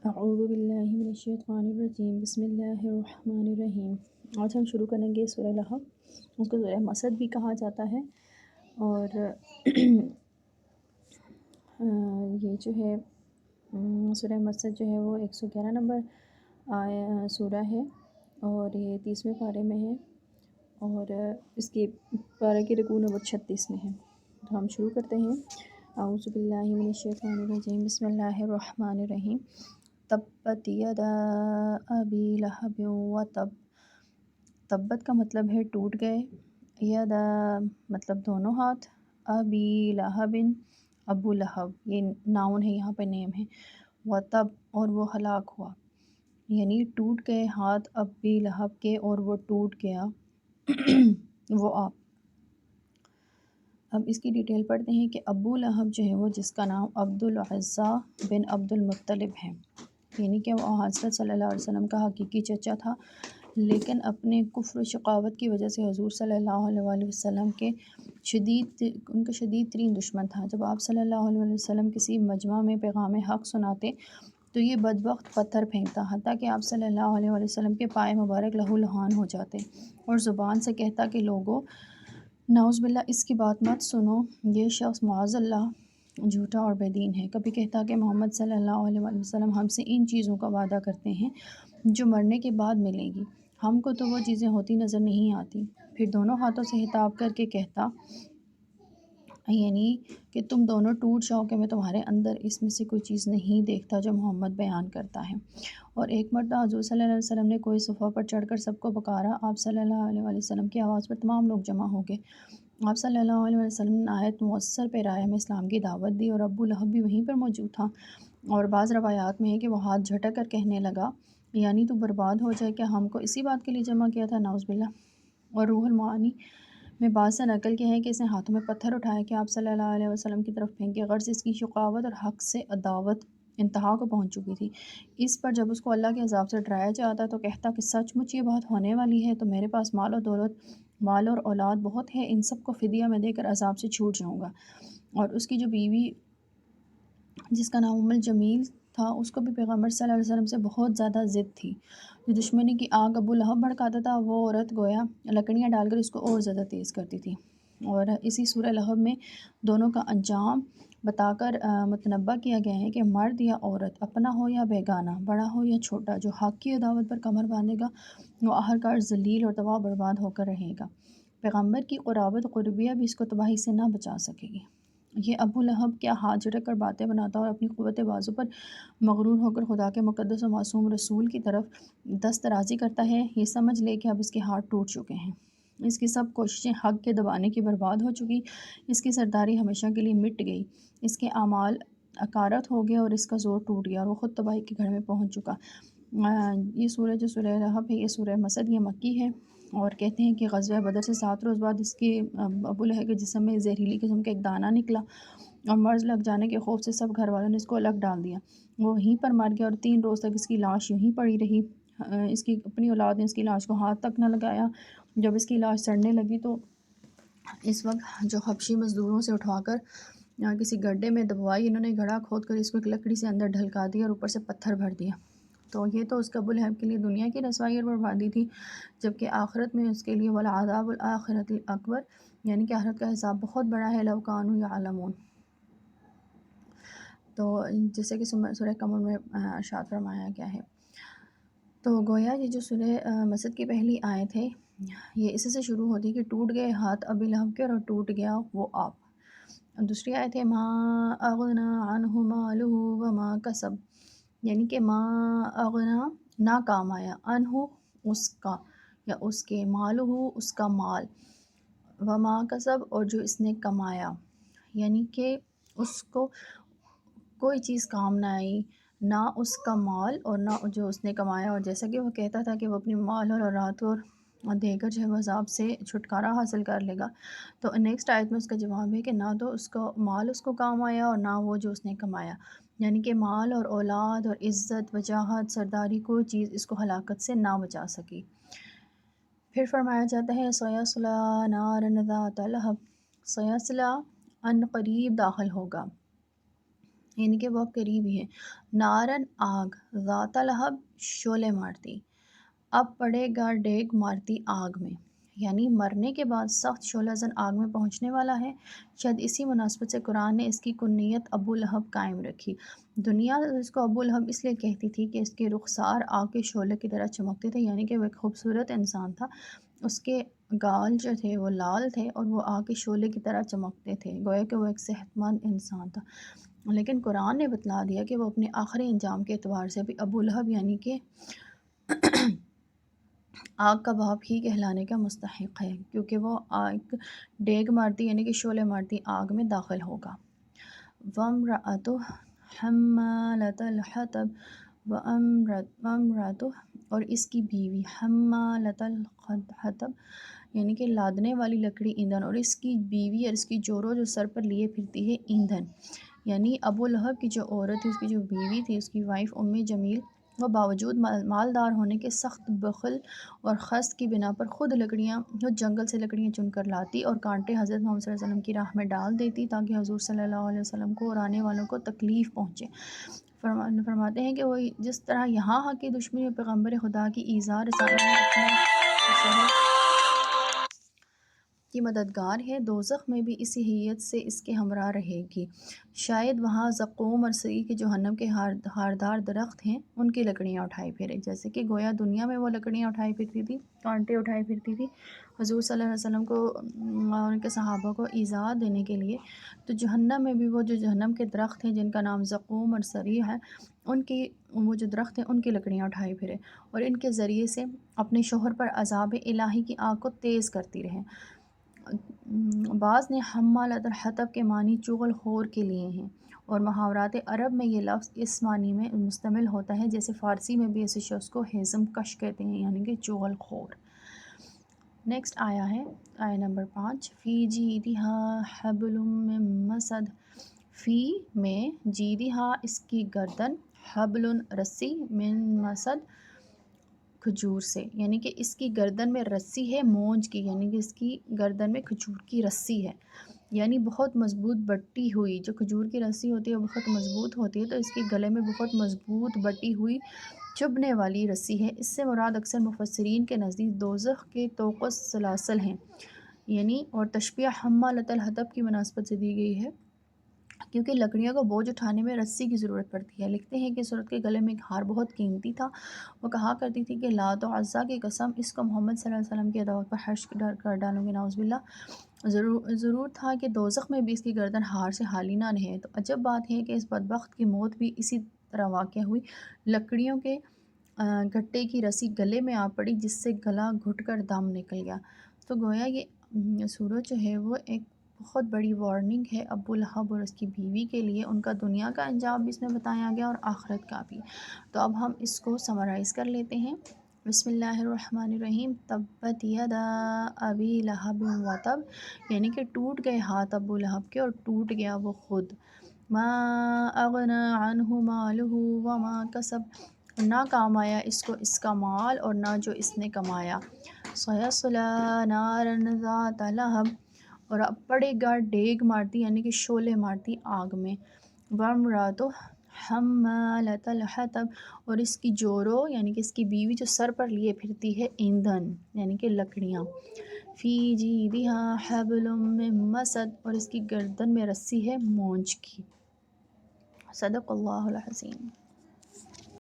اعوذ باللہ من الشیطان الرجیم بسم اللہ الرحمن الرحیم۔ آج ہم شروع کریں گے سورہ لہب۔ اس کو سورہ مسد بھی کہا جاتا ہے، اور یہ جو ہے سورہ مسد جو ہے وہ 111 نمبر سورہ ہے، اور یہ 30ویں پارے میں ہے، اور اس کے پارے کی رکوع نمبر 36 میں ہے۔ تو ہم شروع کرتے ہیں۔ اعوذ باللہ من الشیطان الرجیم بسم اللہ الرحمن الرحیم۔ تبت یدا ابی لہب و تب۔ تبت کا مطلب ہے ٹوٹ گئے، یدا مطلب دونوں ہاتھ، ابی لہب ابو لہب، یہ ناؤن ہے، یہاں پہ نیم ہے، و تب اور وہ ہلاک ہوا، یعنی ٹوٹ گئے ہاتھ ابی لہب کے اور وہ ٹوٹ گیا وہ آپ۔ اب اس کی ڈیٹیل پڑھتے ہیں کہ ابو لہب جو ہے وہ جس کا نام عبد العزیٰ بن عبد المطلب ہے، یعنی کہ وہ حضرت صلی اللہ علیہ وسلم کا حقیقی چچا تھا، لیکن اپنے کفر و شقاوت کی وجہ سے حضور صلی اللہ علیہ وآلہ وسلم کے ان کا شدید ترین دشمن تھا۔ جب آپ صلی اللہ علیہ وسلم کسی مجمع میں پیغام حق سناتے تو یہ بدبخت پتھر پھینکتا، حتیٰ کہ آپ صلی اللہ علیہ وآلہ وسلم کے پائے مبارک لہو لہان ہو جاتے، اور زبان سے کہتا کہ لوگوں نعوذ باللہ اس کی بات مت سنو، یہ شخص معاذ اللہ جھوٹا اور بے دین ہے۔ کبھی کہتا کہ محمد صلی اللہ علیہ وآلہ وسلم ہم سے ان چیزوں کا وعدہ کرتے ہیں جو مرنے کے بعد ملیں گی، ہم کو تو وہ چیزیں ہوتی نظر نہیں آتی۔ پھر دونوں ہاتھوں سے خطاب کر کے کہتا، یعنی کہ تم دونوں ٹوٹ جاؤ کہ میں تمہارے اندر اس میں سے کوئی چیز نہیں دیکھتا جو محمد بیان کرتا ہے۔ اور ایک مرتبہ حضور صلی اللہ علیہ وسلم نے کوئی صفحہ پر چڑھ کر سب کو پکارا، آپ صلی اللہ علیہ وآلہ وسلم کی آواز پر تمام لوگ جمع ہو گئے۔ آپ صلی اللہ علیہ وسلم نے آیت مؤثر پیرایہ میں اسلام کی دعوت دی، اور ابو لہب بھی وہیں پر موجود تھا، اور بعض روایات میں ہے کہ وہ ہاتھ جھٹک کر کہنے لگا، یعنی تو برباد ہو جائے، کہ ہم کو اسی بات کے لیے جمع کیا تھا، نعوذ باللہ۔ اور روح المعانی میں بعض سے نقل کے ہیں کہ اس نے ہاتھوں میں پتھر اٹھائے کہ آپ صلی اللہ علیہ وسلم کی طرف پھینکے، غرض اس کی شقاوت اور حق سے عداوت انتہا کو پہنچ چکی تھی۔ اس پر جب اس کو اللہ کے عذاب سے ڈرایا جاتا تو کہتا کہ سچ مچ یہ بات ہونے والی ہے تو میرے پاس مال اور دولت، مال اور اولاد بہت ہے، ان سب کو فدیہ میں دے کر عذاب سے چھوٹ جاؤں گا۔ اور اس کی جو بیوی جس کا نام ام الجمیل تھا، اس کو بھی پیغمبر صلی اللہ علیہ وسلم سے بہت زیادہ ضد تھی۔ جو دشمنی کی آگ ابو لہب بھڑکاتا تھا، وہ عورت گویا لکڑیاں ڈال کر اس کو اور زیادہ تیز کرتی تھی۔ اور اسی سورہ لہب میں دونوں کا انجام بتا کر متنبہ کیا گیا ہے کہ مرد یا عورت، اپنا ہو یا بیگانہ، بڑا ہو یا چھوٹا، جو حق کی عداوت پر کمر باندھے گا وہ آخرکار ذلیل اور تباہ برباد ہو کر رہے گا۔ پیغمبر کی قرابت قربیہ بھی اس کو تباہی سے نہ بچا سکے گی۔ یہ ابو لہب کیا ہاتھ جھٹک کر باتیں بناتا اور اپنی قوت بازو پر مغرور ہو کر خدا کے مقدس و معصوم رسول کی طرف دست درازی کرتا ہے، یہ سمجھ لے کہ اب اس کے ہاتھ ٹوٹ چکے ہیں، اس کی سب کوششیں حق کے دبانے کی برباد ہو چکی، اس کی سرداری ہمیشہ کے لیے مٹ گئی، اس کے اعمال اکارت ہو گئے اور اس کا زور ٹوٹ گیا اور وہ خود تباہی کے گھر میں پہنچ چکا۔ یہ سورہ جو سورہ لہب ہے، یہ سورہ مسد، یہ مکی ہے، اور کہتے ہیں کہ غزوہ بدر سے 7 روز بعد اس کے ابو لہب کے جسم میں زہریلی قسم کا ایک دانہ نکلا، اور مرض لگ جانے کے خوف سے سب گھر والوں نے اس کو الگ ڈال دیا، وہ وہیں پر مر گیا، اور 3 روز تک اس کی لاش یوں ہی پڑی رہی۔ اس کی اپنی اولاد نے اس کی لاش کو ہاتھ تک نہ لگایا۔ جب اس کی لاش سڑنے لگی تو اس وقت جو حبشی مزدوروں سے اٹھوا کر کسی گڈھے میں دبوائی، انہوں نے گڑھا کھود کر اس کو ایک لکڑی سے اندر ڈھلکا دیا اور اوپر سے پتھر بھر دیا۔ تو یہ تو اس کا ابو لہب کے لیے دنیا کی رسوائی اور بربادی تھی، جبکہ آخرت میں اس کے لیے وَلَعَذَابُ الْآخِرَةِ الْأَكْبَرُ، یعنی کہ آخرت کا حساب بہت بڑا ہے، لَوْ كَانُوا يَعْلَمُونَ۔ تو جیسے کہ سورہ قمر میں ارشاد فرمایا گیا ہے۔ تو گویا یہ جو سورہ مسد کی پہلی آیت ہے، یہ اسی سے شروع ہوتی ہے کہ ٹوٹ گئے ہاتھ ابی لہب کے اور ٹوٹ گیا وہ آپ۔ دوسری آیت ہے ما اغنی عنہ مالہ وما کسب، یعنی کہ ما اغنی نہ کام آیا، عنہ اس کا یا اس کے، مالہ اس کا مال، وما کسب اور جو اس نے کمایا، یعنی کہ اس کو کوئی چیز کام نہ آئی، نہ اس کا مال اور نہ جو اس نے کمایا، اور جیسا کہ وہ کہتا تھا کہ وہ اپنی مال اور اولاد کو دے کر جو ہے وہ عذاب سے چھٹکارا حاصل کر لے گا، تو نیکسٹ آیت میں اس کا جواب ہے کہ نہ تو اس کا مال اس کو کام آیا اور نہ وہ جو اس نے کمایا، یعنی کہ مال اور اولاد اور عزت وجاہت سرداری کوئی چیز اس کو ہلاکت سے نہ بچا سکی۔ پھر فرمایا جاتا ہے سَيَصْلَىٰ نَارًا ذَاتَ لَهَبٍ، سَيَصْلَىٰ ان قریب داخل ہوگا، یعنی کہ بہت قریب ہی ہے. نارن آگ، ذات لہب شعلے مارتی، اب پڑے گا ڈیگ مارتی آگ میں، یعنی مرنے کے بعد سخت شعلہ زن آگ میں پہنچنے والا ہے. شاید اسی مناسبت سے قرآن نے اس کی کنیت ابو لہب قائم رکھی. دنیا اس کو ابو لہب اس لیے کہتی تھی کہ اس کے رخسار آگ کے شعلے کی طرح چمکتے تھے، یعنی کہ وہ ایک خوبصورت انسان تھا. اس کے گال جو تھے وہ لال تھے اور وہ آگ کے شعلے کی طرح چمکتے تھے، گویا کہ وہ ایک صحت مند انسان تھا. لیکن قرآن نے بتلا دیا کہ وہ اپنے آخری انجام کے اعتبار سے بھی ابو لہب یعنی کہ آگ کا باپ ہی کہلانے کا مستحق ہے، کیونکہ وہ آگ ڈیگ مارتی یعنی کہ شعلے مارتی آگ میں داخل ہوگا. وَامْرَأَتُهُ حَمَّالَةَ الْحَطَبِ وَامْرَأَتُهُ اور اس کی بیوی حَمَّالَةَ الْحَطَبِ یعنی کہ لادنے والی لکڑی ایندھن، اور اس کی بیوی اور اس کی جورو جو سر پر لیے پھرتی ہے ایندھن. یعنی ابو لہب کی جو عورت تھی، اس کی جو بیوی تھی، اس کی وائف جمیل، وہ باوجود مالدار ہونے کے سخت بخل اور خست کی بنا پر خود جنگل سے لکڑیاں چن کر لاتی اور کانٹے حضرت محمد صلی اللہ علیہ وسلم کی راہ میں ڈال دیتی تاکہ حضور صلی اللہ علیہ وسلم کو اور آنے والوں کو تکلیف پہنچے. فرماتے ہیں کہ وہ جس طرح یہاں حق کی دشمنی اور پیغمبر خدا کی ایذا رسانی میں اپنے شوہر کی مددگار ہے، دوزخ میں بھی اسی حیت سے اس کے ہمراہ رہے گی. شاید وہاں زقوم اور سعیر کے جہنم کے ہاردار درخت ہیں، ان کی لکڑیاں اٹھائی پھرے. جیسے کہ گویا دنیا میں وہ لکڑیاں اٹھائی پھرتی تھی، کانٹے اٹھائی پھرتی تھی حضور صلی اللہ علیہ وسلم کو اور ان کے صحابہ کو ایذا دینے کے لیے، تو جہنم میں بھی وہ جو جہنم کے درخت ہیں جن کا نام زقوم اور سعیر ہے، وہ جو درخت ہیں ان کی لکڑیاں اٹھائی پھرے اور ان کے ذریعے سے اپنے شوہر پر عذاب الہی کی آگ کو تیز کرتی رہے. بعض نے حمالۃ الحطب کے معنی چغل خور کے لیے ہیں، اور محاورات عرب میں یہ لفظ اس معنی میں مستعمل ہوتا ہے، جیسے فارسی میں بھی ایسے شخص کو ہیزم کش کہتے ہیں، یعنی کہ چغل خور. نیکسٹ آیا ہے آیا نمبر 5، فی جیدہا حبل من مسد. فی میں جیدہا اس کی گردن، حبل رسی، من مسد کھجور سے، یعنی کہ اس کی گردن میں رسی ہے مونج کی، یعنی کہ اس کی گردن میں کھجور کی رسی ہے، یعنی بہت مضبوط بٹی ہوئی. جو کھجور کی رسی ہوتی ہے وہ بہت مضبوط ہوتی ہے، تو اس کے گلے میں بہت مضبوط بٹی ہوئی چبھنے والی رسی ہے. اس سے مراد اکثر مفسرین کے نزدیک دوزخ کے طوق و سلاسل ہیں، یعنی اور تشبیہ حمالۃ الحطب کی مناسبت سے دی گئی ہے کیونکہ لکڑیوں کو بوجھ اٹھانے میں رسی کی ضرورت پڑتی ہے. لکھتے ہیں کہ اس عورت کے گلے میں ایک ہار بہت قیمتی تھا. وہ کہا کرتی تھی کہ لات و عزا کی قسم، اس کو محمد صلی اللہ علیہ وسلم کی عداوت پر حشر کر ڈالوں گی، نعوذ باللہ. ضرور تھا کہ دوزخ میں بھی اس کی گردن ہار سے خالی نہ رہے. تو عجب بات ہے کہ اس بدبخت کی موت بھی اسی طرح واقع ہوئی. لکڑیوں کے گھٹے کی رسی گلے میں آ پڑی، جس سے گلا گھٹ کر دم نکل گیا. تو گویا یہ سورج جو ہے وہ ایک بہت بڑی وارننگ ہے ابو لہب اور اس کی بیوی کے لیے. ان کا دنیا کا انجام بھی اس میں بتایا گیا اور آخرت کا بھی. تو اب ہم اس کو سمرائز کر لیتے ہیں. بسم اللہ الرحمن الرحیم. تبت یدا ابی لہب و تب، یعنی کہ ٹوٹ گئے ہاتھ ابو لہب کے اور ٹوٹ گیا وہ خود. ما اغنی عنہ مالہ وما کسب، نہ کام آیا اس کو اس کا مال اور نہ جو اس نے کمایا. سیصلی نارا ذات لہب، اور اب پڑے گا ڈیگ مارتی یعنی کہ شعلے مارتی آگ میں. وامرأتہ حمالۃ الحطب، اور اس کی جورو یعنی کہ اس کی بیوی جو سر پر لیے پھرتی ہے ایندھن یعنی کہ لکڑیاں. فی جیدہا حبل من مسد، اور اس کی گردن میں رسی ہے مونج کی. صدق اللہ العظیم.